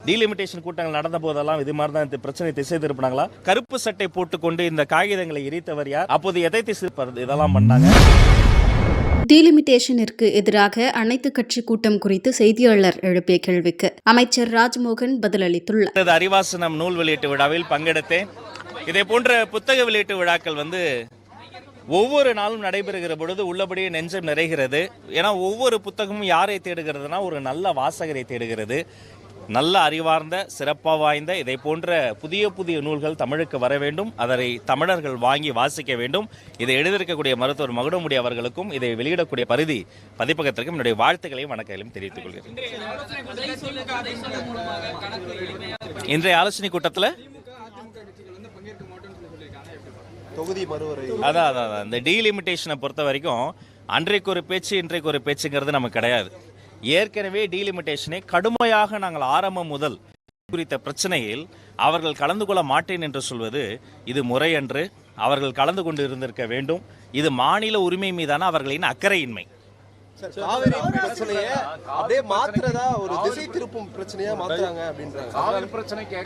Delimitation கூட்டங்கள் நடந்த போதெல்லாம் இது மாதிரி தான் இந்த பிரச்சனை திசை திருப்பினாங்களா? கருப்பு சட்டை போட்டுக்கொண்டு இந்த காகிதங்களை எரித்தவர் யார்? அப்போது எதை திசை இதெல்லாம் பண்ணாங்க? டீலிமிட்டேஷனிற்கு எதிராக அனைத்து கட்சி கூட்டம் குறித்து செய்தியாளர் எழுப்பிய கேள்விக்கு அமைச்சர் ராஜ்மோகன் பதிலளித்துள்ளார். அறிவாசனம் நூல் வெளியீட்டு விழாவில் பங்கெடுத்தேன். இதே போன்ற புத்தக வெளியீட்டு விழாக்கள் ஒவ்வொரு நாளும் நடைபெறுகிற பொழுது உள்ளபடியே நெஞ்சம் நிறைகிறது. ஏன்னா ஒவ்வொரு புத்தகமும் யாரை தேடுகிறதுனா ஒரு நல்ல வாசகரை தேடுகிறது. நல்ல அறிவார்ந்த சிறப்பாக வாய்ந்த இதை போன்ற புதிய புதிய நூல்கள் தமிழுக்கு வர வேண்டும். அதை தமிழர்கள் வாங்கி வாசிக்க வேண்டும். இதை எழுதியிருக்கக்கூடிய மருத்துவர் மகுடமுடி அவர்களுக்கும் இதை வெளியிடக்கூடிய பரிதி பதிப்பகத்திற்கும் என்னுடைய வாழ்த்துக்களையும் வணக்கங்களையும் தெரிவித்துக் கொள்கிறேன். இன்றைய ஆலோசனை கூட்டத்தில் அதான் இந்த டீலிமிட்டேஷனை பொறுத்த வரைக்கும் அன்றைக்கு ஒரு பேச்சு இன்றைக்கு ஒரு பேச்சுங்கிறது நமக்கு கிடையாது. ஏற்கனவே டீலிமிட்டேஷனை கடுமையாக நாங்கள் ஆரம்பம் முதல் குறித்த பிரச்சனையில் அவர்கள் கலந்து கொள்ள மாட்டேன் என்று சொல்வது இது முறையன்று. அவர்கள் கலந்து கொண்டு இருந்திருக்க வேண்டும். இது மாநில உரிமை மீதான அவர்களின் அக்கறையின்மை.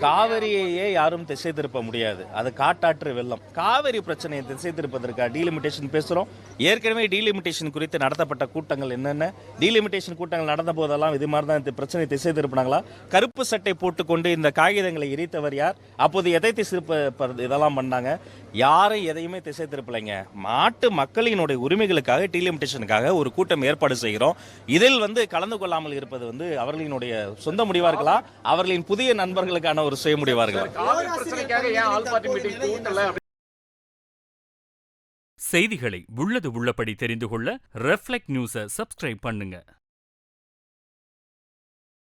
காவிரியையே யாரும் திசை திருப்ப முடியாது. அது காட்டாற்று வெள்ளம். காவிரி பிரச்சனையை திசை திருப்பதற்காக டீலிமிட்டேஷன் பேசுறோம். ஏற்கனவே டீலிமிட்டேஷன் குறித்து நடத்தப்பட்ட கூட்டங்கள் என்னென்ன? டீலிமிட்டேஷன் கூட்டங்கள் நடந்த போதெல்லாம் இது மாதிரி தான் இந்த பிரச்சனை திசை திருப்பினாங்களா? கருப்பு சட்டை போட்டுக்கொண்டு இந்த காகிதங்களை எரித்தவர் யார்? அப்போது எதை திசை இதெல்லாம் பண்ணாங்க? யாரும் எதையுமே திசை திருப்பலைங்க. நாட்டு மக்களினுடைய உரிமைகளுக்காக டீலிமிட்டேஷனுக்காக ஒரு கூட்டம் ஏற்பாடு செய்கிறோம். இதில் கலந்து கொள்ளாமல் இருப்பது அவர்களினுடைய சொந்த முடிவா இருக்கலாம், அவர்களின் புதிய நண்பர்களுக்கான ஒரு சுய முடிவா இருக்கலாம். செய்திகளை உள்ளது உள்ளபடி தெரிந்து கொள்ள ரெஃப்ளெக்ட் நியூஸை சப்ஸ்கிரைப் பண்ணுங்க.